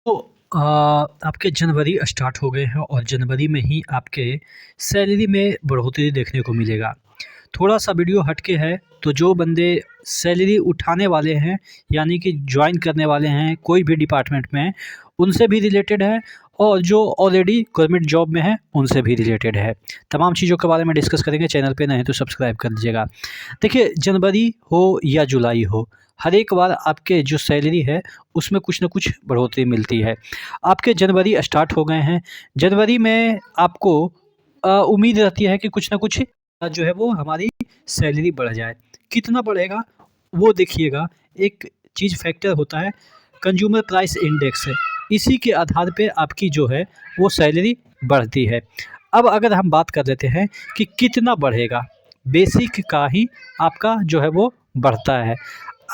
तो आपके जनवरी स्टार्ट हो गए हैं और जनवरी में ही आपके सैलरी में बढ़ोतरी देखने को मिलेगा। थोड़ा-सा वीडियो हट के है, तो जो बंदे सैलरी उठाने वाले हैं, यानी कि जॉइन करने वाले हैं कोई भी डिपार्टमेंट में, उनसे भी रिलेटेड है और जो ऑलरेडी गवर्नमेंट जॉब में हैं, उनसे भी रिलेटेड है। तमाम चीज़ों के बारे में डिस्कस करेंगे, चैनल पे नए हैं तो सब्सक्राइब कर दीजिएगा। देखिए, जनवरी हो या जुलाई हो, हर एक बार आपके जो सैलरी है, उसमें कुछ न कुछ बढ़ोतरी मिलती है। आपके जनवरी स्टार्ट हो गए हैं, जनवरी में आपको उम्मीद रहती है कि कुछ न कुछ जो है वो हमारी सैलरी बढ़ जाए। कितना बढ़ेगा वो देखिएगा, एक चीज़ फैक्टर होता है कंज्यूमर प्राइस इंडेक्स है, इसी के आधार पे आपकी जो है वो सैलरी बढ़ती है। अब अगर हम बात कर लेते हैं कि कितना बढ़ेगा, बेसिक का ही आपका जो है वो बढ़ता है।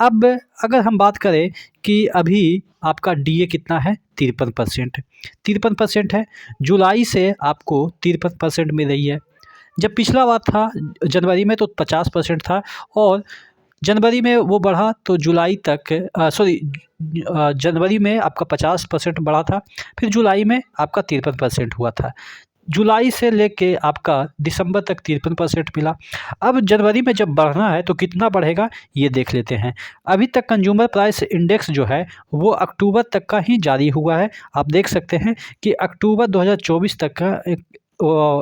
अब अगर हम बात करें कि अभी आपका डीए कितना है 53%, 53% है, जुलाई से आपको 53% मिल रही है। जब पिछला बार था जनवरी में तो 50% था और जनवरी में वो बढ़ा तो जुलाई तक जनवरी में आपका 50% बढ़ा था, फिर जुलाई में आपका 53% हुआ था। जुलाई से लेके आपका दिसंबर तक 53% मिला। अब जनवरी में जब बढ़ना है तो कितना बढ़ेगा ये देख लेते हैं। अभी तक कंज्यूमर प्राइस इंडेक्स जो है वो अक्टूबर तक का ही जारी हुआ है। आप देख सकते हैं कि अक्टूबर 2024 तक का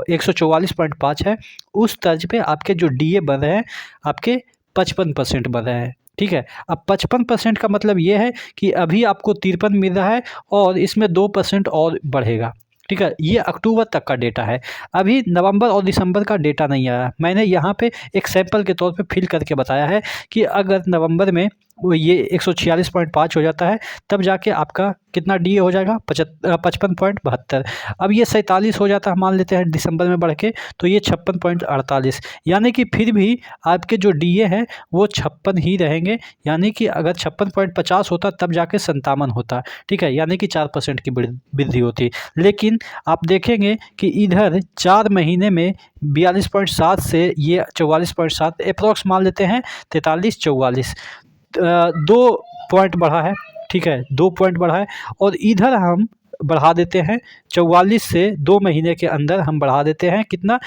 144.5 है। उस तर्ज पे आपके जो डीए बन रहे हैं आपके 55% बन रहे हैं। ठीक है, अब 55% का मतलब ये है कि अभी आपको 53 मिल रहा है और इसमें 2% और बढ़ेगा। ठीक है, ये अक्टूबर तक का डेटा है। अभी नवंबर और दिसंबर का डेटा नहीं आया। मैंने यहाँ पे एक सैंपल के तौर पे फिल करके बताया है कि अगर नवंबर में वो ये 146.5 हो जाता है, तब जाके आपका कितना डीए हो जाएगा 55.72। अब ये 47 हो जाता है, मान लेते हैं दिसंबर में बढ़ के, तो ये 56.48, यानी कि फिर भी आपके जो डीए हैं वो 56 ही रहेंगे। यानी कि अगर 56.50 होता तब जाके 57 होता। ठीक है, यानी कि 4% की वृद्धि होती। लेकिन आप देखेंगे कि इधर 4 महीने में 42.7 से ये 44.7 एप्रॉक्स मान लेते हैं, 43-44 2 पॉइंट बढ़ा है। ठीक है, 2 पॉइंट बढ़ा है और इधर हम बढ़ा देते हैं 44 से 2 महीने के अंदर हम बढ़ा देते हैं कितना,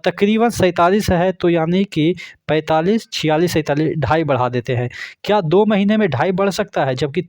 तकरीबन 47 है तो यानी कि 45, 46, 47 ढाई बढ़ा देते हैं। क्या 2 महीने में ढाई बढ़ सकता है, जबकि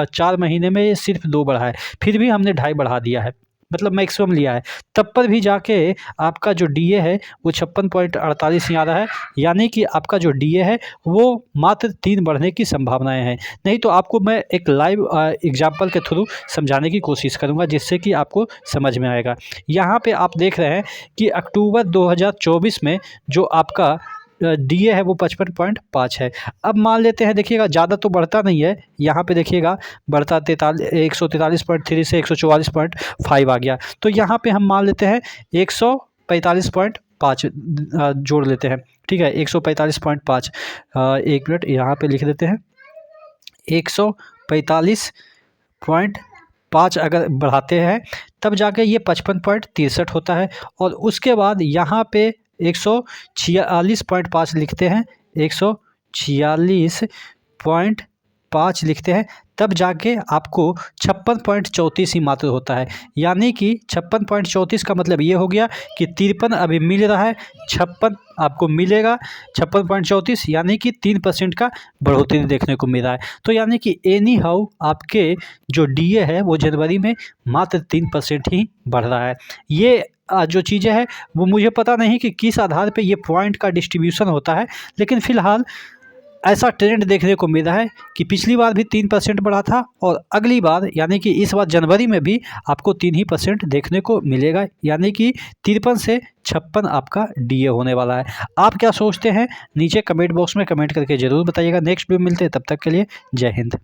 4 महीने में ये सिर्फ 2 बढ़ा है, फिर भी हमने ढाई बढ़ा दिया है, मतलब मैक्सिमम लिया है। तब पर भी जाके आपका जो डीए है वो 56.48 ही आ रहा है, यानी कि आपका जो डीए है वो मात्र 3 बढ़ने की संभावनाएं हैं। नहीं तो आपको मैं एक लाइव एग्जांपल के थ्रू समझाने की कोशिश करूंगा, जिससे कि आपको समझ में आएगा। यहाँ पे आप देख रहे हैं कि अक्टूबर 2024 में जो आपका डीए है वो 55.5 है। अब मान लेते हैं, देखिएगा ज़्यादा तो बढ़ता नहीं है, यहाँ पे देखिएगा बढ़ता 143.3 से 144.5 आ गया। तो यहाँ पे हम मान लेते हैं 145.5 जोड़ लेते हैं। ठीक है, 145.5, एक मिनट यहाँ पे लिख देते हैं, 145.5 अगर बढ़ाते हैं तब जाके ये 55.63 होता है। और उसके बाद यहाँ पे 146.5 लिखते हैं, 146.5 लिखते हैं, तब जाके आपको 56.34 ही मात्र होता है। यानी कि 56.34 का मतलब ये हो गया कि 53 अभी मिल रहा है, 56 आपको मिलेगा, 56.34 यानी कि 3% का बढ़ोतरी देखने को मिल रहा है। तो यानी कि एनी हाउ आपके जो डीए है वो जनवरी में मात्र 3% ही बढ़ रहा है। ये जो चीज़ें हैं वो मुझे पता नहीं कि किस आधार पे ये पॉइंट का डिस्ट्रीब्यूशन होता है, लेकिन फ़िलहाल ऐसा ट्रेंड देखने को मिला है कि पिछली बार भी 3% बढ़ा था और अगली बार यानी कि इस बार जनवरी में भी आपको 3% देखने को मिलेगा, यानी कि 53 से 56 आपका डीए होने वाला है। आप क्या सोचते हैं नीचे कमेंट बॉक्स में कमेंट करके ज़रूर बताइएगा। नेक्स्ट वीडियो मिलते हैं, तब तक के लिए जय हिंद।